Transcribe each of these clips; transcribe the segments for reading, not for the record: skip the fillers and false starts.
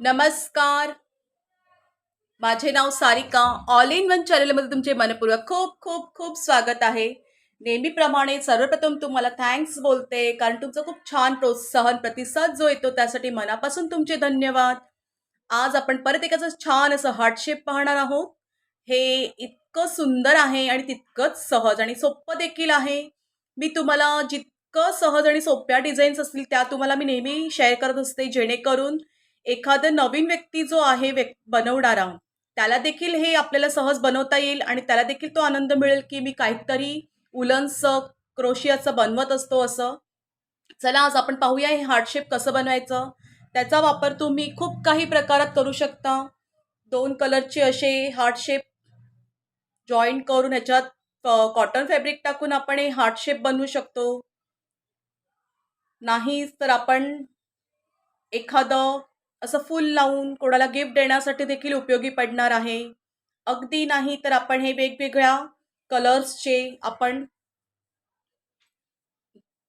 नमस्कार. माझे नाव Sarika. All in one चॅनलमध्ये तुमचे मनपूर्वक खूप खूप खूप स्वागत आहे. नेहमीप्रमाणे सर्वप्रथम तुम्हाला थँक्स बोलते, कारण तुमचं खूप छान प्रोत्साहन प्रतिसाद जो येतो त्यासाठी मनापासून तुमचे धन्यवाद. आज आपण परत एक असं छान असं हार्ट शेप पाहणार आहोत. हे इतकं सुंदर आहे आणि तितकंच सहज आणि सोपं देखील आहे. मी तुम्हाला जितकं सहज आणि सोप्या डिझाईन्स असतील त्या तुम्हाला मी नेहमी शेअर करत असते, जेणेकरून एखादा नवीन व्यक्ती जो आहे बनवणारा, त्याला देखील हे आपल्याला सहज बनवता येईल आणि त्याला देखील तो आनंद मिळेल, की मी काहीतरी उलनचं, क्रोशियाचं बनवत असतो असं. चला आज आपण पाहूया हे हार्ट शेप कसं बनवायचं. त्याचा वापर तुम्ही खूप काही प्रकारात करू शकता. 2 कलरचे असे हार्ट शेप जॉईंट करून ह्याच्यात कॉटन फॅब्रिक टाकून आपण हे हार्ट शेप बनवू शकतो. नाही तर आपण एखादं असं फूल लावून कोणाला गिफ्ट देण्यासाठी देखील उपयोगी पडणार आहे. अगदी नाही तर आपण हे वेगवेगळ्या कलर्सचे आपण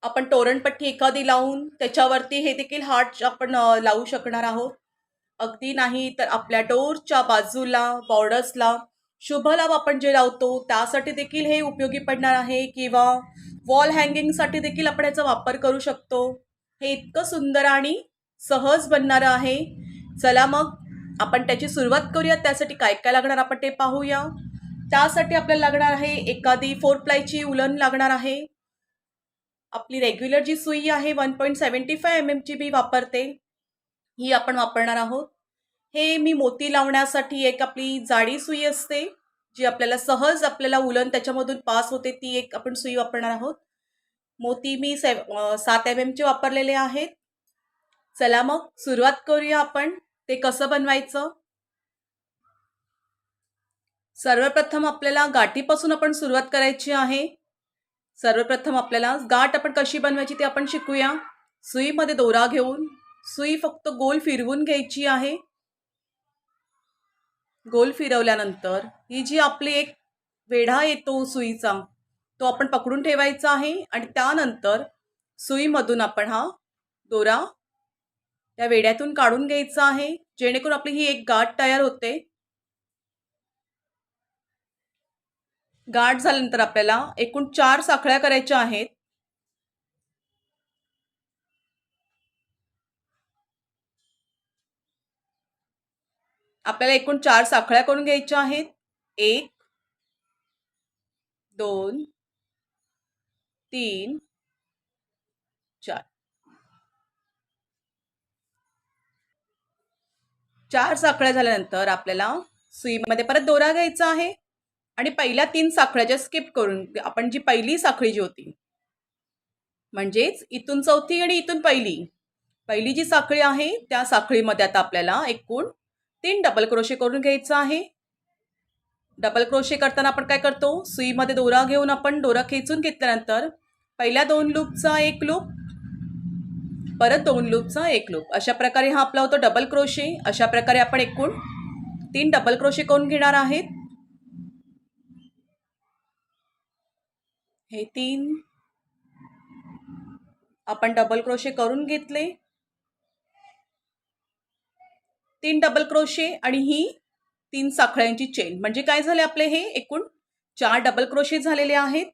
आपण तोरणपट्टी एखादी लावून त्याच्यावरती हे देखील हार्ट आपण लावू शकणार आहोत. अगदी नाही तर आपल्या डोरच्या बाजूला बॉर्डर्सला शुभलाभ आपण जे लावतो त्यासाठी देखील हे उपयोगी पडणार आहे, किंवा वॉल हँगिंगसाठी देखील आपण याचा वापर करू शकतो. हे इतकं सुंदर आणि सहज बनणारं आहे. चला मग आपण त्याची सुरुवात करूया. त्यासाठी काय काय लागणार आपण ते पाहूया. त्यासाठी आपल्याला लागणार आहे एखादी 4 प्लायची उलन लागणार आहे. आपली रेग्युलर जी सुई आहे 1.75 mm ची मी वापरते, ही आपण वापरणार आहोत. हे मी मोती लावण्यासाठी एक आपली जाडी सुई असते, जी आपल्याला सहज आपल्याला उलन त्याच्यामधून पास होते, ती एक आपण सुई वापरणार आहोत. मोती मी 7 mm चे वापरलेले आहेत. चला मग सुरुवात करूया आपण ते कसं बनवायचं. सर्वप्रथम आपल्याला गाठीपासून आपण सुरुवात करायची आहे. सर्वप्रथम आपल्याला गाठ आपण कशी बनवायची ते आपण शिकूया. सुईमध्ये दोरा घेऊन सुई फक्त गोल फिरवून घ्यायची आहे. गोल फिरवल्यानंतर ही जी आपली एक वेढा येतो सुईचा, तो आपण पकडून ठेवायचा आहे आणि त्यानंतर सुईमधून आपण हा दोरा त्या वेड्यातून काढून घ्यायचा आहे, जेणेकरून आपली ही एक गाठ तयार होते. गाठ झाल्यानंतर आपल्याला एकूण 4 साखळ्या करायच्या आहेत. आपल्याला एकूण 4 साखळ्या करून घ्यायच्या आहेत. 1 2 3 4. 4 साखळ्या झाल्यानंतर आपल्याला सुईमध्ये परत दोरा घ्यायचा आहे आणि पहिल्या 3 साखळ्या ज्या स्किप करून आपण जी पहिली साखळी जी होती, म्हणजेच इथून चौथी आणि इथून पहिली जी साखळी आहे त्या साखळीमध्ये आता आपल्याला एकूण 3 डबल क्रोशे करून घ्यायचं आहे. डबल क्रोशे करताना आपण काय करतो, सुईमध्ये दोरा घेऊन आपण दोरा खेचून घेतल्यानंतर पहिल्या 2 लूपचा एक लूप, परत 2 लूपचा एक लूप, अशा प्रकारे हा आपला होतो डबल क्रोशे. अशा प्रकारे आपण एकूण 3 डबल क्रोशे करून घेणार आहेत. हे 3 आपण डबल क्रोशे करून घेतले. 3 डबल क्रोशे आणि ही 3 साखळ्यांची चेन, म्हणजे काय झाले आपले हे एकूण 4 डबल क्रोशे झालेले आहेत.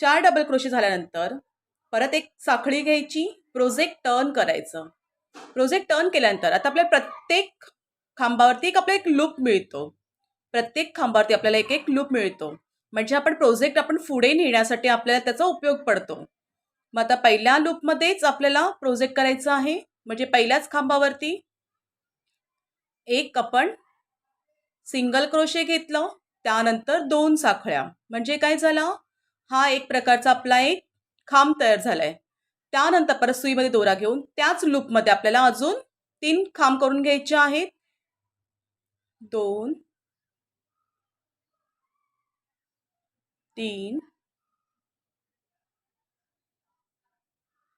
4 डबल क्रोशे झाल्यानंतर परत एक साखळी घ्यायची, प्रोजेक्ट टर्न करायचं. प्रोजेक्ट टर्न केल्यानंतर आता आपल्याला प्रत्येक खांबावरती एक आपल्याला एक लूप मिळतो. प्रत्येक खांबावरती आपल्याला एक एक लूप मिळतो, म्हणजे आपण प्रोजेक्ट आपण पुढे नेण्यासाठी आपल्याला त्याचा उपयोग पडतो. मग आता पहिल्या लूपमध्येच आपल्याला प्रोजेक्ट करायचं आहे, म्हणजे पहिल्याच खांबावरती एक आपण सिंगल क्रोशे घेतलं, त्यानंतर 2 साखळ्या, म्हणजे काय झालं, हा एक प्रकारचा आपला एक खांब तयार झालाय. त्यानंतर परत सुईमध्ये दोरा घेऊन त्याच लूपमध्ये आपल्याला अजून 3 खांब करून घ्यायचे आहेत. 2 3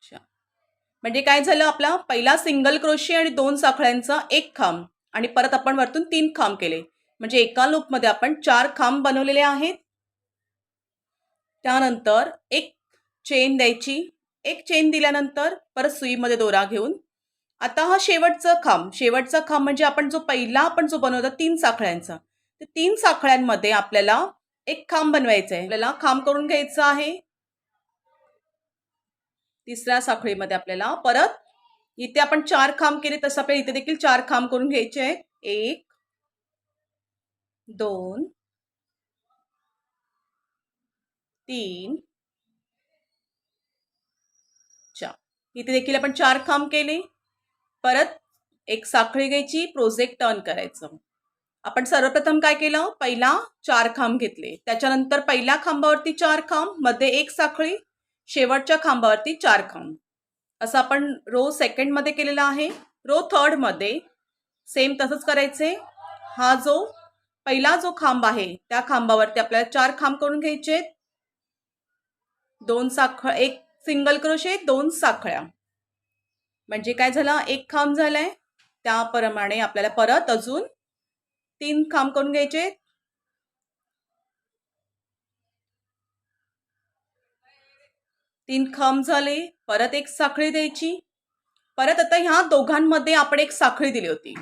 4. म्हणजे काय झालं, आपला पहिला सिंगल क्रोशे आणि 2 साखळ्यांचा एक खांब आणि परत आपण वरतून 3 खांब केले, म्हणजे एका लूपमध्ये आपण 4 खांब बनवलेले आहेत. त्यानंतर एक चेन द्यायची. एक चेन दिल्यानंतर परत सुईमध्ये दोरा घेऊन आता हा शेवटचा खांब म्हणजे आपण जो बनवतो 3 साखळ्यांचा, तर 3 साखळ्यांमध्ये आपल्याला एक खांब बनवायचा आहे. आपल्याला खांब करून घ्यायचा आहे. तिसऱ्या साखळीमध्ये आपल्याला परत इथे आपण 4 खांब केले, तसं आपल्याला इथे देखील 4 खांब करून घ्यायचे आहेत. 1 2 3 4. इथे देखील आपण 4 खांब केले. परत एक साखळी घ्यायची, प्रोजेक्ट टर्न करायचं. आपण सर्वप्रथम काय केलं, पहिला 4 खांब घेतले, त्याच्यानंतर पहिल्या खांबावरती 4 खांब, मध्ये एक साखळी, शेवटच्या खांबावरती 4 खांब. असं आपण रो सेकंड मध्ये केलेला आहे. रो थर्ड मध्ये सेम तसंच करायचे. हा जो पहिला जो खांब आहे त्या खांबावरती आपल्याला 4 खांब करून घ्यायचे. 1 सिंगल क्रोशे 2 साखळ्या, म्हणजे काय झालं, एक खांब झालाय. त्याप्रमाणे आपल्याला परत अजून 3 खांब करून घ्यायचे. 3 खांब झाले. परत एक साखळी द्यायची. परत आता ह्या दोघांमध्ये आपण एक साखळी दिली होती,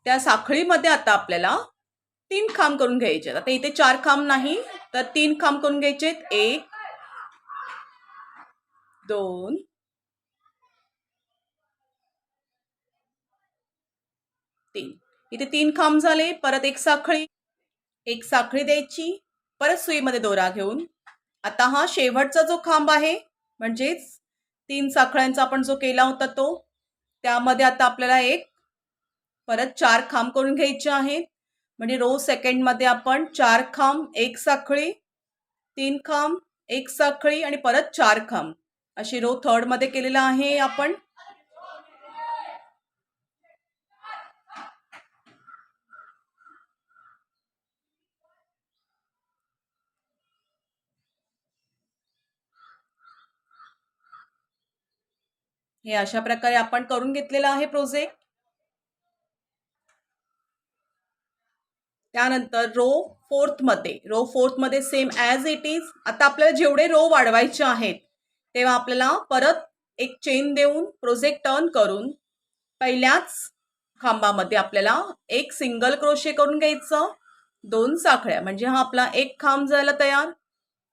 त्या साखळीमध्ये आता आपल्याला 3 खांब करून घ्यायचे. आता इथे 4 खांब नाही तर 3 खांब करून घ्यायचे. 1 2 3. इथे 3 खांब झाले. परत एक साखळी द्यायची. परत सुईमध्ये दोरा घेऊन आता हा शेवटचा जो खांब आहे, म्हणजेच 3 साखळ्यांचा आपण जो केला होता तो, त्यामध्ये आता आपल्याला परत 4 खांब करून घ्यायचे आहेत. म्हणजे रो सेकंड मध्ये आपण 4 खांब, एक साखळी, 3 खांब, एक साखळी आणि परत 4 खांब अशी रो थर्ड मध्ये केलेला आहे आपण. हे अशा प्रकारे आपण करून घेतलेला आहे प्रोजेक्ट. त्यानंतर रो फोर्थ मध्ये सेम ॲज इट इज. आता आपल्याला जेवढे रो वाढवायचे आहेत तेव्हा आपल्याला परत एक चेन देऊन प्रोजेक्ट टर्न करून पहिल्याच खांबामध्ये आपल्याला एक सिंगल क्रोशे करून घ्यायचं. 2 साखळ्या, म्हणजे हा आपला एक खांब झाला तयार.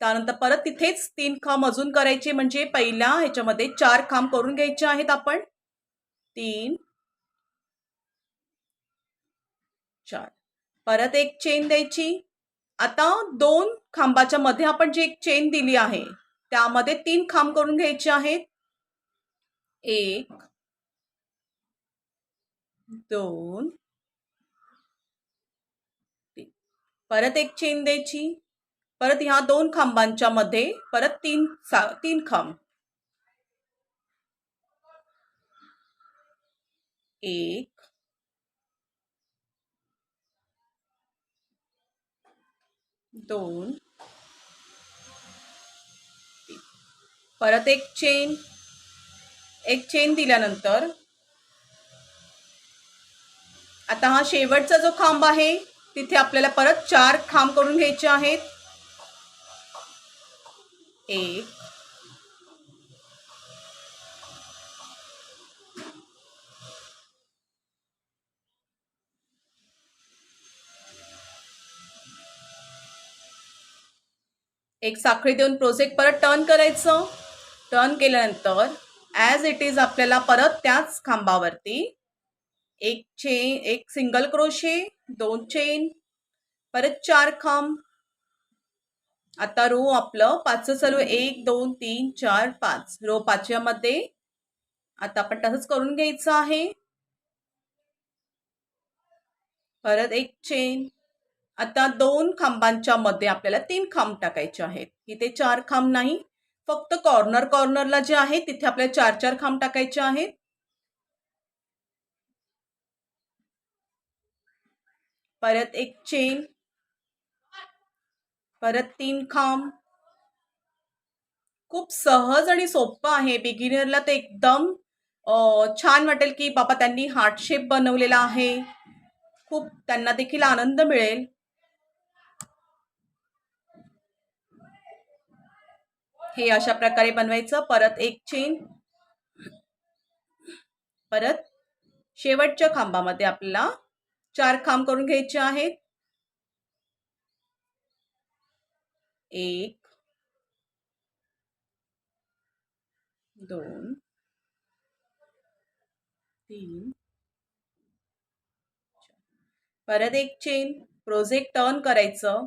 त्यानंतर परत तिथेच 3 खांब अजून करायचे, म्हणजे पहिल्या ह्याच्यामध्ये 4 खांब करून घ्यायचे आहेत आपण. 3 4. परत एक चेन द्यायची. आता 2 खांबाच्या मध्ये आपण जी एक चेन दिली आहे त्यामध्ये 3 खांब करून घ्यायचे आहेत. 1 2 3. परत एक चेन द्यायची. परत ह्या 2 खांबांच्या मध्ये परत 3 खांब. 1 2 3. परत एक चेन दिल्यानंतर आता हा शेवटचा जो खांब आहे तिथे आपल्याला परत 4 खांब करून घ्यायचे आहेत. 1 एक साखळी देऊन प्रोजेक्ट परत टर्न करायचं. टर्न केल्यानंतर ॲज इट इज आपल्याला परत त्याच खांबावरती एक सिंगल क्रोशे, 2 चेन, परत 4 खांब. आता रो आपलं 5 चालू आहे. 1 2 3 4 5. रो 5व्या मध्ये आता आपण तसंच करून घ्यायचं आहे. परत एक चेन. आता 2 खांबांच्या मध्ये आपल्याला 3 खांब टाकायचे आहेत. इथे 4 खांब नाही, फक्त कॉर्नरला जे आहे तिथे आपल्याला 4 खांब टाकायचे आहेत. परत एक चेन, परत 3 खांब. खूप सहज आणि सोपं आहे. बिगिनरला ते एकदम छान वाटेल की बाबा त्यांनी हार्ट शेप बनवलेला आहे. खूप त्यांना देखील आनंद मिळेल. हे अशा प्रकारे बनवायचं. परत एक चेन, परत शेवटच्या खांबामध्ये आपल्याला 4 खांब करून घ्यायचे आहेत. 1 2 3 परत एक चेन, प्रोजेक्ट टर्न करायचं.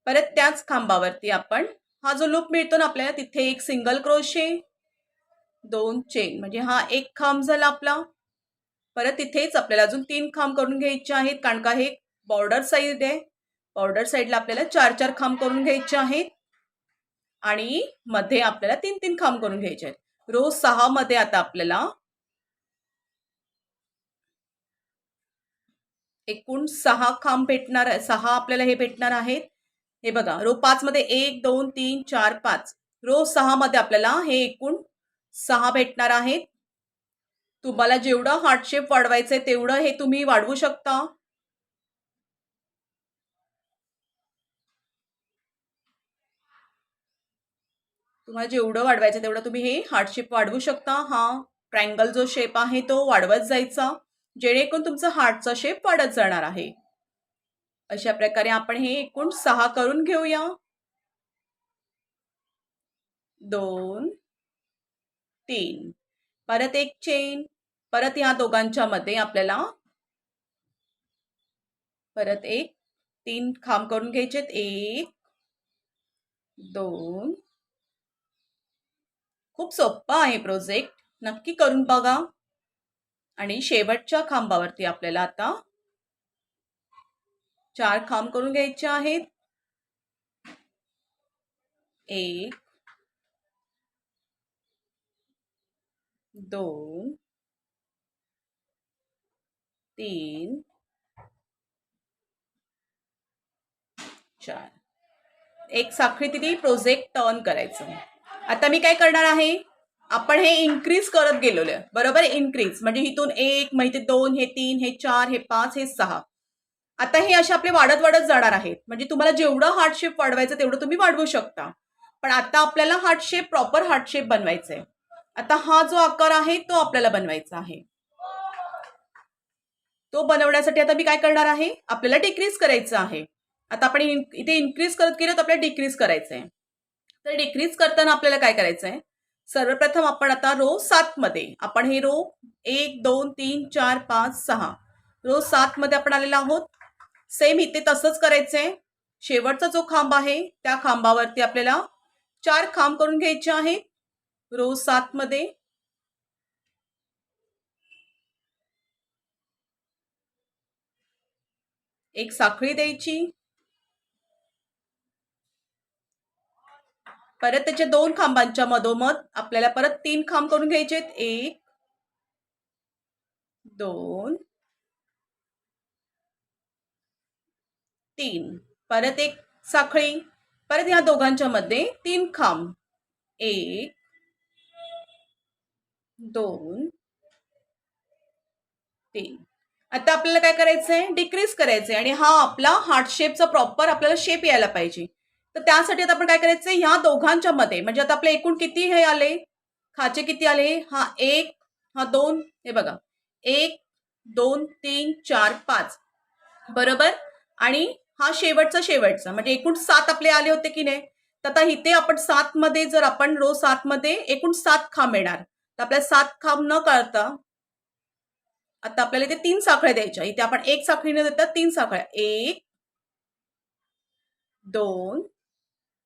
परत त्याच खांबावरती आपण हा जो लूप मिळतो ना आपल्याला तिथे एक सिंगल क्रोशे, 2 चेन, म्हणजे हा एक खांब झाला आपला. परत तिथेच आपल्याला अजून 3 खांब करून घ्यायचे आहेत, कारण का हे बॉर्डर साईड आहे. बॉर्डर साईडला आपल्याला 4 खांब करून घ्यायचे आहेत आणि मध्ये आपल्याला 3 खांब करून घ्यायचे आहेत. रो 6 मध्ये आता आपल्याला एकूण 6 खांब भेटणार, 6 आपल्याला हे भेटणार आहेत. हे बघा, रो 5 मध्ये 1 2 3 4 5, रो 6 मध्ये आपल्याला हे एकूण 6 भेटणार आहेत. तुम्हाला जेवढं हार्ट शेप वाढवायचंय तेवढं हे तुम्ही वाढवू शकता. तुम्हाला जेवढं वाढवायचं तेवढं तुम्ही हे हार्ट शेप वाढवू शकता. हा ट्रायंगल जो शेप आहे तो वाढवत जायचा, जेणेकरून तुमचा हार्टचा शेप वाढत जाणार आहे. अशा प्रकारे आपण हे एकूण 6 करून घेऊया. 2 3 परत एक चेन, परत या दोघांच्या मध्ये आपल्याला परत एक 3 खांब करून घ्यायचेत. 1 2, खूप सोपा आहे प्रोजेक्ट, नक्की करून बघा. आणि शेवटच्या खांबावरती आपल्याला आता 4 खांब करून घ्यायचे आहेत. 1 2 3 4, एक साखळी तिथे प्रोजेक्ट टर्न करायचं. आता मी काय करणार आहे, आपण हे इन्क्रीज करत गेलेलो आहे बरोबर. इन्क्रीज म्हणजे इथून 1, मग इथे 2, हे 3, हे 4, हे 5, हे 6. आता हे असे आपले वाढत वाढत जाणार आहेत. म्हणजे तुम्हाला जेवढं हार्ट शेप वाढवायचं तेवढं तुम्ही वाढवू शकता. पण आता आपल्याला heart shape, proper heart shape बनवायचा आहे. आता हा जो आकार आहे तो आपल्याला बनवायचा आहे. तो बनवण्यासाठी आता मी काय करणार आहे, आपल्याला डिक्रीज करायचं आहे. आता आपण इथे इन्क्रीज करत गेलो तर आपल्याला डिक्रीज करायचं आहे. तर डिक्रीज करताना आपल्याला काय करायचं आहे, सर्वप्रथम आपण आता रो 7 मध्ये आपण हे रो 1 2 3 4 5 6, रो 7 मध्ये आपण आलेलो आहोत. सेम इथे तसंच करायचंय. शेवटचा जो खांब आहे त्या खांबावरती आपल्याला 4 खांब करून घ्यायचे आहेत. रो 7 मध्ये एक साखळी द्यायची. परत त्याच्या 2 खांबांच्या मधोमध आपल्याला परत 3 खांब करून घ्यायचे आहेत. 1 2 3, परत एक साखळी, परत या दोघांच्या मध्ये 3 खांब. 1 2 3. आता आपल्याला काय करायचंय, डिक्रीज करायचंय आणि हा आपला हार्ट शेपचा प्रॉपर आपल्याला शेप यायला पाहिजे. तर त्यासाठी आता आपण काय करायचंय, ह्या दोघांच्या मध्ये म्हणजे आता आपले एकूण किती हे आले, खाचे किती आले, हा 1, हा 2, हे बघा 1 2 3 4 5 बरोबर. आणि हा शेवटचा म्हणजे एकूण 7 आपले आले होते की नाही. तर आता इथे आपण 7 मध्ये जर आपण रो 7 मध्ये एकूण 7 खांब येणार, तर आपल्याला 7 खांब न करता आता आपल्याला इथे 3 साखळ्या द्यायच्या. इथे आपण एक साखळी न देता 3 साखळ्या, 1 2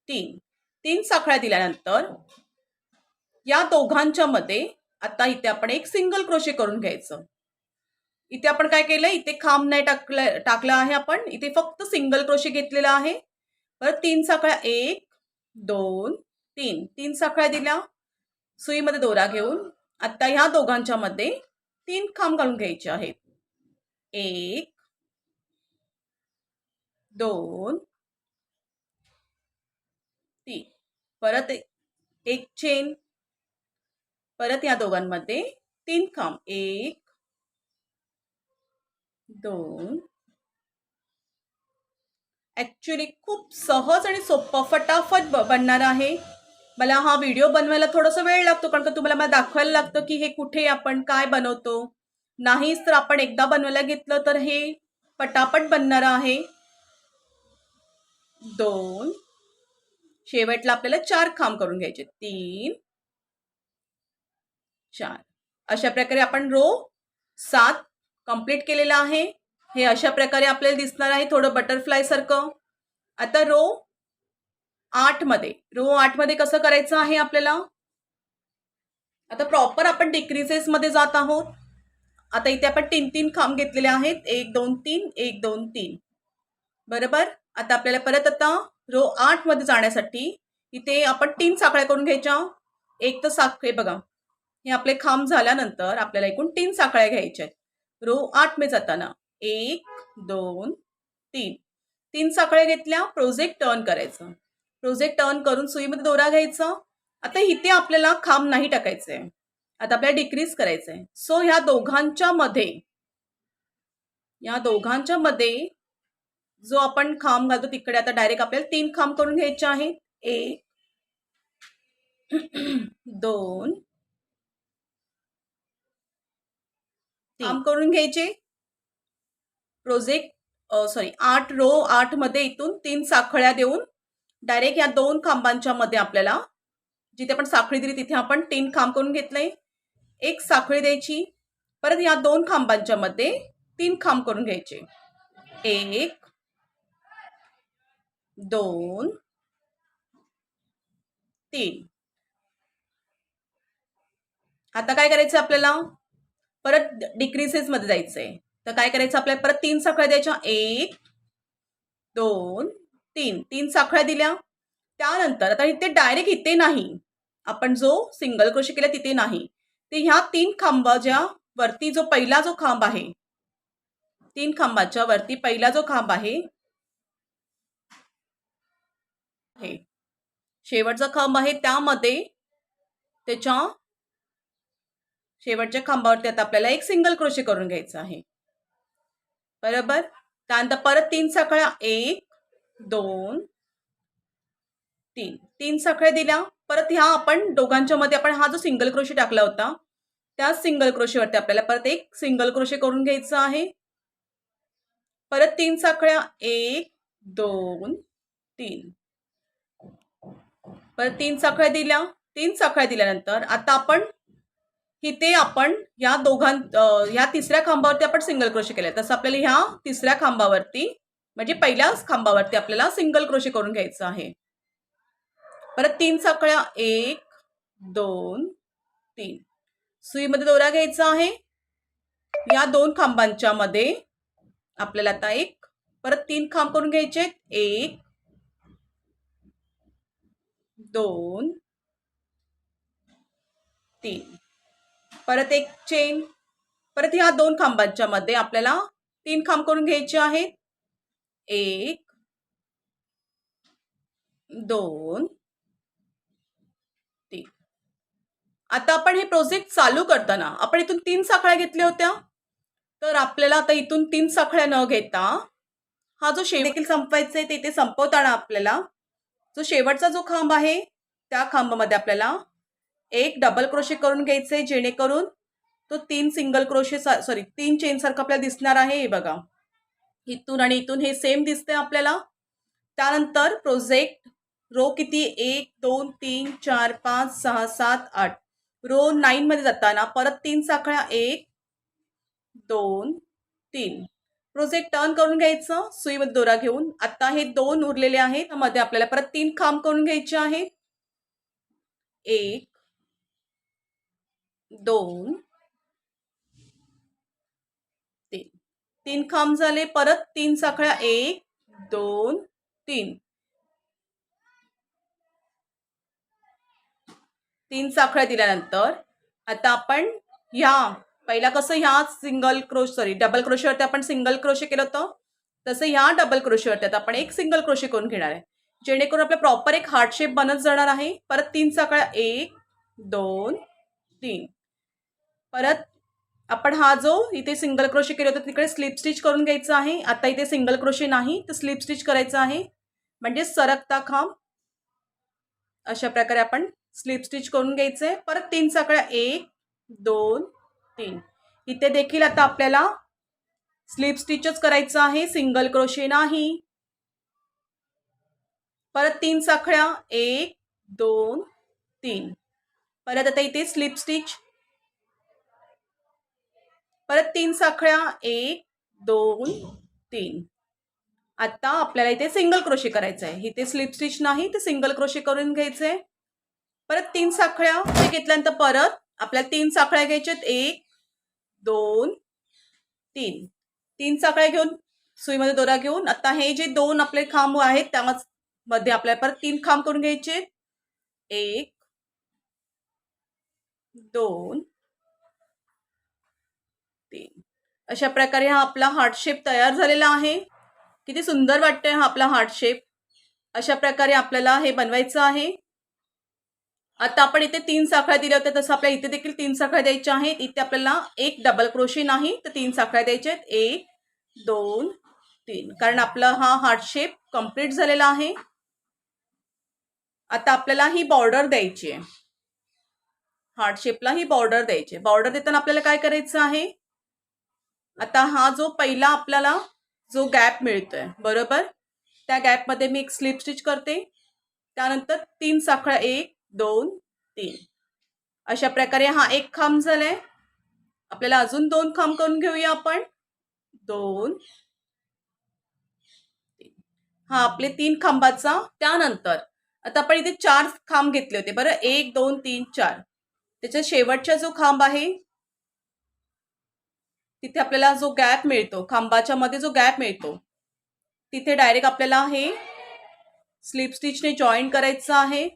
3, 3 साखळ्या दिल्यानंतर या दोघांच्या मध्ये आता इथे आपण एक सिंगल क्रोशे करून घ्यायचं. इथे आपण काय केलं, इथे खांब नाही टाकला आहे आपण, इथे फक्त सिंगल क्रोशे घेतलेला आहे. परत 3 साखळ्या, 1 2 3, 3 साखळ्या दिल्या. सुईमध्ये दोरा घेऊन आता ह्या दोघांच्या मध्ये 3 खांब घालून घ्यायचे आहेत. 1 2 3, परत एक चेन, परत या दोघांमध्ये 3 खांब. 1 2. ऍक्च्युली खूप सहज आणि सोपं फटाफट बनणार आहे. मला हा व्हिडिओ बनवायला थोडासा वेळ लागतो, कारण का तुम्हाला मला दाखवायला लागतं की हे कुठे आपण काय बनवतो. नाहीच तर आपण एकदा बनवायला घेतलं तर हे पटापट बनणार आहे. 2, शेवटला आपल्याला 4 खांब करून घ्यायचे. 3, 4. अशा प्रकारे आपण रो 7 कंप्लीट केलेला आहे. हे अशा प्रकारे आपल्याला दिसणार आहे, थोडं बटरफ्लाय सारखं. आता रो 8 मध्ये कसं करायचं आहे आपल्याला? आता प्रॉपर आपण डिक्रीजेस मध्ये जात आहोत. आता इथे आपण 3 खांब घेतलेले आहेत. 1 2 3 1 2 3. बरोबर. आता आपल्याला परत आता रो 8 मध्ये जाण्यासाठी इथे आपण 3 साखळ्या करून घ्यायच्या. एक तर साखळे बघा, हे आपले खांब झाल्यानंतर आपल्याला एकूण 3 साखळ्या घ्यायच्या आहेत. रो 8 मध्ये जाताना 1 2 3 3 साखळ्या घेतल्या. प्रोजेक्ट टर्न करायचं. प्रोजेक्ट टर्न करून सुईमध्ये दोरा घ्यायचा. आता इथे आपल्याला खांब नाही टाकायचे, आता आपल्याला डिक्रीज करायचंय. सो ह्या दोघांच्या मध्ये जो आपण खांब घालतो तिकडे आता डायरेक्ट आपल्याला 3 खांब करून घ्यायचे आहेत. 1 2 3 करून घ्यायचे. प्रोजेक्ट 8 मध्ये इथून 3 साखळ्या देऊन डायरेक्ट या 2 खांबांच्या मध्ये आपल्याला जिथे आपण साखळी दिली तिथे आपण 3 खांब करून घेतले. एक साखळी द्यायची. परत या 2 खांबांच्या मध्ये 3 खांब करून घ्यायचे. 1 2 3. आता काय करायचं आपल्याला? परत डिक्रीसेस मध्ये जायचंय. तर काय करायचं आपल्याला? परत 3 साखळ्या द्यायच्या. 1 2 3. 3 साखळ्या दिल्या. त्यानंतर आता इथे डायरेक्ट इथे नाही, आपण जो सिंगल क्रोशे केला तिथे नाही, ते ह्या 3 खांबाच्या वरती जो पहिला जो खांब आहे, 3 खांबाच्या वरती पहिला जो खांब आहे, शेवटचा खांब आहे, त्यामध्ये त्याच्या शेवटच्या खांबावरती आता आपल्याला एक सिंगल क्रोशे करून घ्यायचं आहे. बरोबर. त्यानंतर परत 3 साखळ्या. 1 2 3. 3 साखळ्या दिल्या. परत ह्या आपण दोघांच्या मध्ये आपण हा जो सिंगल क्रोशे टाकला होता त्या सिंगल क्रोशेवरती आपल्याला परत एक सिंगल क्रोशे करून घ्यायचं आहे. परत 3 साखळ्या. 1 2 3. परत 3 साखळ्या दिल्या. 3 साखळ्या दिल्यानंतर आता आपण इथे आपण या तिसऱ्या खांबावरती आपण सिंगल क्रोशे केले. तसं आपल्याला ह्या तिसऱ्या खांबावरती म्हणजे पहिल्याच खांबावरती आपल्याला सिंगल क्रोशे करून घ्यायचं आहे. परत 3 साखळ्या. 1 2 3. सुईमध्ये दोरा घ्यायचा आहे. या 2 खांबांच्या मध्ये आपल्याला आता परत 3 खांब करून घ्यायचे. 1 2 3. परत एक चेन. परत ह्या 2 खांबांच्या मध्ये आपल्याला 3 खांब करून घ्यायचे आहेत. 1 2 3. आता आपण हे प्रोजेक्ट चालू करताना आपण इथून 3 साखळ्या घेतल्या होत्या, तर आपल्याला आता इथून 3 साखळ्या न घेता हा जो देखील संपवायचा आहे ते संपवताना आपल्याला जो शेवटचा जो खांब आहे त्या खांबामध्ये आपल्याला एक डबल क्रोशे करून घ्यायचे, जेणेकरून तो 3 सिंगल क्रोशे 3 चेन सारखं आपल्याला दिसणार आहे. हे बघा, इथून आणि इथून हे सेम दिसते आपल्याला. त्यानंतर प्रोजेक्ट रो किती? 1 2 3 4 5 6 7 8. रो 9 मध्ये जाताना परत 3 साखळ्या. 1 2 3. प्रोजेक्ट टर्न करून घ्यायचं सुईमध्ये दोरा घेऊन. आता हे 2 उरलेले आहेत, त्यामध्ये आपल्याला परत 3 खांब करून घ्यायचे आहेत. 1 2 3. 3 खांब झाले. परत 3 साखळ्या. 1 2 3. 3 साखळ्या दिल्यानंतर आता आपण पहिला कसं ह्या डबल क्रोशेवरती आपण सिंगल क्रोशे केलं होतं, तसं ह्या डबल क्रोशेवरती आता आपण एक सिंगल क्रोशे करून घेणार आहे, जेणेकरून आपल्या प्रॉपर एक हार्ट शेप बनत जाणार आहे. परत 3 साखळ्या. 1 2 3. परत आपण हा जो इथे सिंगल क्रोशे केलं होतं तिकडे स्लिप स्टिच करून घ्यायचं आहे. आता इथे सिंगल क्रोशे नाही तर स्लिप स्टिच करायचं आहे, म्हणजे सरकता खांब. अशा प्रकारे आपण स्लिप स्टिच करून घ्यायचंय. परत 3 साखळ्या. 1 2 3. इथे देखील आता आपल्याला स्लिप स्टिचच करायचं आहे, सिंगल क्रोशे नाही. परत 3 साखळ्या, 1 2 3. परत आता इथे स्लिप स्टिच, परत 3 साखळ्या, 1 2 3. आता आपल्याला इथे सिंगल क्रोशे करायचं आहे. इथे स्लिप स्टिच नाही, ते सिंगल क्रोशे करून घ्यायचे. परत 3 साखळ्या हे घेतल्यानंतर परत आपल्याला 3 साखळ्या घ्यायच्यात, 1 2 3. 3 साखळ्या घेऊन सुईमध्ये दोरा घेऊन आता हे जे 2 आपले खांब आहेत त्यामध्ये आपल्याला परत 3 खांब करून घ्यायचे, 1 2 3. अशा प्रकारे हा आपला हार्ट शेप तयार झालेला आहे. किती सुंदर वाटतोय हा आपला हार्ट शेप. अशा प्रकारे आपल्याला हे बनवायचं आहे. आता आपण इथे 3 साखळ्या दिल्या होत्या तसं आपल्याला इथे देखील 3 साखळ्या द्यायच्या आहेत. इथे आपल्याला एक डबल क्रोशे नाही तर 3 साखळ्या द्यायच्या आहेत, 1 2 3. कारण आपला हा हार्ट शेप कंप्लीट झालेला आहे. आता आपल्याला ही बॉर्डर द्यायची आहे, हार्ट शेपला ही बॉर्डर द्यायची आहे. बॉर्डर देताना आपल्याला काय करायचं आहे, आता हा जो पहिला आपल्याला जो गॅप मिळतोय बरोबर, त्या गॅपमध्ये मी एक स्लिप स्टिच करते. त्यानंतर 3 साखळ्या, 1 2 3. अशा प्रकारे हा एक खांब झालाय. आपल्याला अजून 2 खांब करून घेऊया आपण, 2 3. हा आपले 3 खांबाचा. त्यानंतर आता आपण इथे 4 खांब घेतले होते बरं, 1 2 3 4. त्याच्या शेवटचा जो खांब आहे तिथे आपल्याला जो गॅप मिळतो, खांबाच्या मध्ये जो गॅप मिळतो तिथे डायरेक्ट आपल्याला हे स्लिप स्टिचने जॉईन करायचं आहे.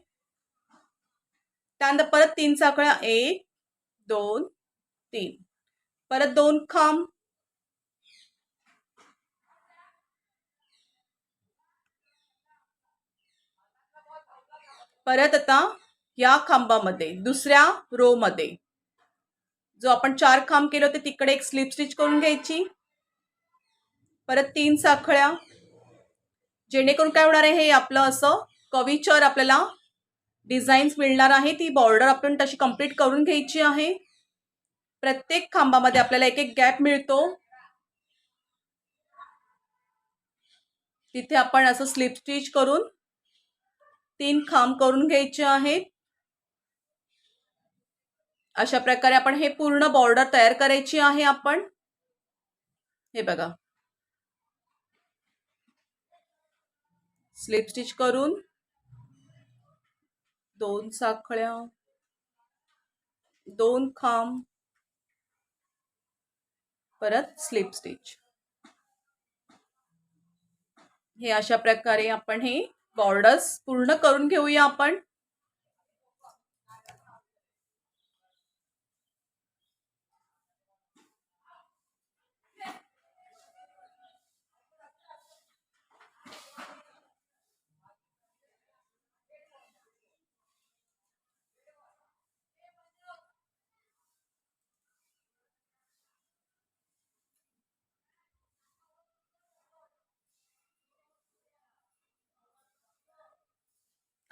त्यानंतर परत 3 साखळ्या, 1 2 3. परत 2 खांब, परत आता या खांबामध्ये दुसऱ्या रो मध्ये जो आपण 4 खांब केले होते तिकडे एक स्लिप स्टिच करून घ्यायची. परत 3 साखळ्या, जेणेकरून काय होणार आहे, हे आपलं असं कवीचर आपल्याला डिझाईन्स मिळणार आहे. ती बॉर्डर आपण तशी कंप्लीट करून घ्यायची आहे. प्रत्येक खांबामध्ये आपल्याला एक एक गॅप मिळतो, तिथे आपण असं स्लिप स्टिच करून 3 खांब करून घ्यायचे आहेत. अशा प्रकारे आपण हे पूर्ण बॉर्डर तयार करायची आहे. आपण हे बघा, स्लिप स्टिच करून 2 साखळ्या, 2 खांब, परत स्लिप स्टिच. हे अशा प्रकारे आपण हे बॉर्डर्स पूर्ण करून घेऊया आपण.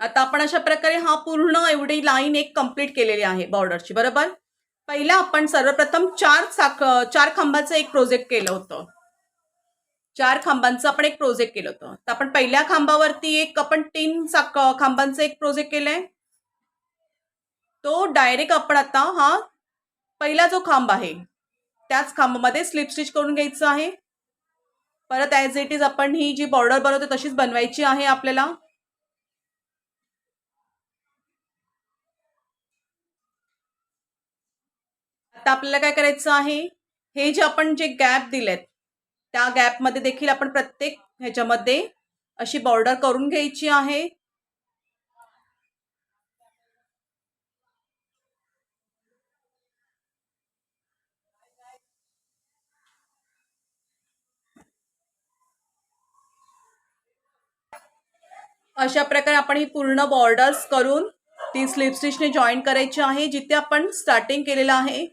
आता आपण अशा प्रकारे हा पूर्ण एवढी लाईन एक कंप्लीट केलेली आहे बॉर्डरची बरोबर. पहिला आपण सर्वप्रथम 4 खांबाचं एक प्रोजेक्ट केलं होतं, 4 खांबांचं आपण एक प्रोजेक्ट केलं होतं. तर आपण पहिल्या खांबावरती एक आपण 3 खांबांचं एक प्रोजेक्ट केलंय. तो डायरेक्ट आपण आता हा पहिला जो खांब आहे त्याच खांबामध्ये स्लिप स्टिच करून घ्यायचं आहे. परत ॲज इट इज आपण ही जी बॉर्डर बनवतो तशीच बनवायची आहे आपल्याला. आता आपल्याला काय करायचं आहे, हे जे आपण जे गॅप दिलेत त्या गॅपमध्ये देखील आपण प्रत्येक ह्याच्यामध्ये अशी बॉर्डर करून घ्यायची आहे. अशा प्रकारे आपण ही पूर्ण बॉर्डर्स करून ती स्लिप स्टिचने जॉईन करायची आहे. जिथे आपण स्टार्टिंग केलेलं आहे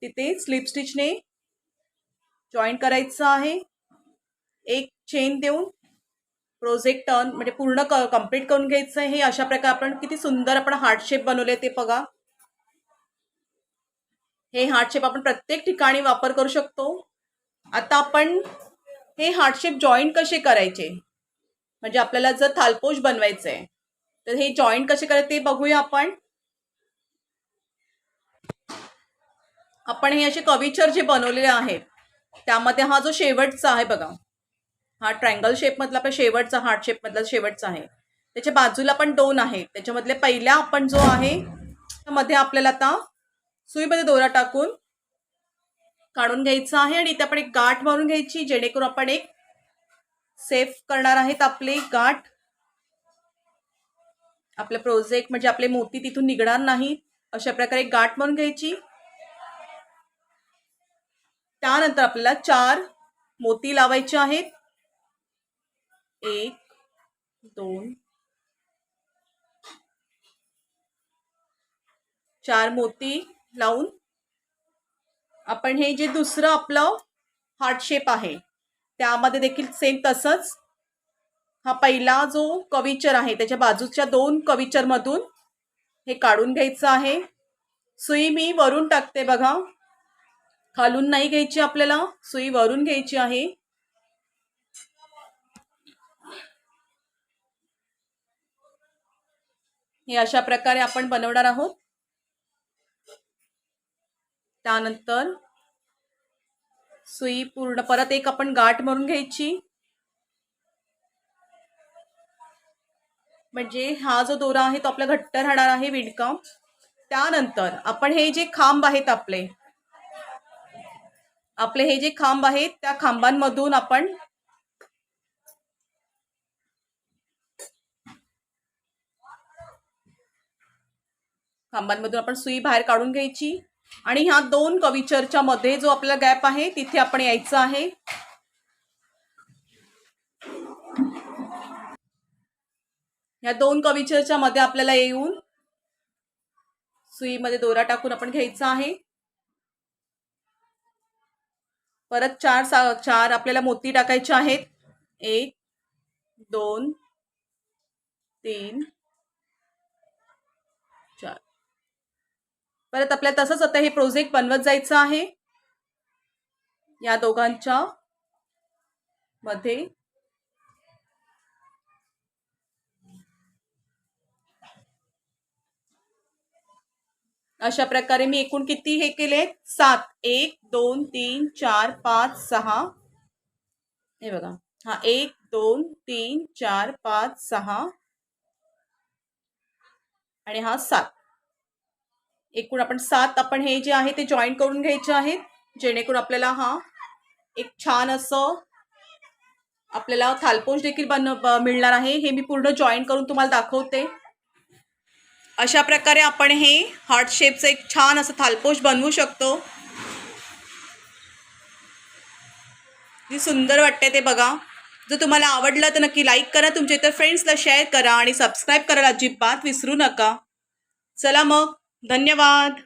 तिथे स्लिप स्टिचने जॉईन करायचं आहे. एक चेन देऊन प्रोजेक्ट टर्न म्हणजे पूर्ण कंप्लीट करून घ्यायचं आहे. अशा प्रकारे आपण किती सुंदर आपण हार्ट शेप बनवले ते बघा. हे हार्ट शेप आपण प्रत्येक ठिकाणी वापर करू शकतो. आता आपण हे हार्ट शेप जॉईंट कसे करायचे, म्हणजे आपल्याला जर थालपोश बनवायचं आहे तर हे जॉईंट कसे करायचे ते बघूया आपण. आपण हे असे कविचर जे बनवलेले आहेत त्यामध्ये हा जो शेवटचा आहे बघा, हा ट्रायंगल शेप मधला आपला शेवटचा हार्ट शेप मधला शेवटचा आहे. त्याच्या बाजूला पण 2 आहेत. त्याच्यामधले पहिला आपण जो आहे मध्ये आपल्याला आता सुईमध्ये दोरा टाकून काढून घ्यायचा आहे आणि इथे आपण एक गाठ मारून घ्यायची, जेणेकरून आपण एक सेफ करणार आहेत आपले गाठ. आपलं प्रोजेक्ट म्हणजे आपले मोती तिथून निघणार नाही, अशा प्रकारे गाठ मारून घ्यायची. त्यानंतर आपल्याला 4 मोती लावायचे आहेत. 1 2 4 मोती लावून आपण हे जे दुसरं आपलं हार्ट शेप आहे त्यामध्ये देखील सेम तसंच हा पहिला जो कविचर आहे त्याच्या बाजूच्या 2 कविचर मधून हे काढून घ्यायचं आहे. सुई मी वरून टाकते बघा, खालून नाही घ्यायची, आपल्याला सुई वरून घ्यायची आहे. हे अशा प्रकारे आपण बनवणार आहोत. त्यानंतर सुई पूर्ण परत एक आपण गाठ मारून घ्यायची, म्हणजे हा जो दोरा आहे तो आपला घट्ट राहणार आहे विणकाम. त्यानंतर आपण हे जे खांब आहेत आपले हे जे खांब आहेत त्या खांबांमधून आपण सुई बाहेर काढून घ्यायची आणि ह्या 2 कविचरच्या मध्ये जो आपला गॅप आहे तिथे आपण यायचं आहे. या 2 कविचरच्या मध्ये आपल्याला येऊन सुईमध्ये दोरा टाकून आपण घ्यायचा आहे. परत 4 आपल्याला मोती टाकायचे आहेत. 1 2 3 4. परत आपल्याला तसंच आता हे प्रोजेक्ट बनवत जायचं आहे. या दोघांच्या मध्ये अशा प्रकारे मी एकूण किती हे केले 7. 1 2 3 4 5 6. हे बघा, हा 1 2 3 4 5 6 आणि हा 7. एकूण आपण 7 आपण हे जे आहे ते जॉईन करून घ्यायचे आहेत, जेणेकरून आपल्याला हा एक छान असं आपल्याला थालपोश देखील मिळणार आहे. हे मी पूर्ण जॉईन करून तुम्हाला दाखवते. अशा प्रकारे आपण हे हार्ट शेपचं एक छान असं थालपोश बनवू शकतो. जी सुंदर वाटते ते बघा. जर तुम्हाला आवडलं तर नक्की लाईक करा, तुमच्या इतर फ्रेंड्सला शेअर करा आणि सबस्क्राईब करायला अजिबात विसरू नका. चला मग, धन्यवाद.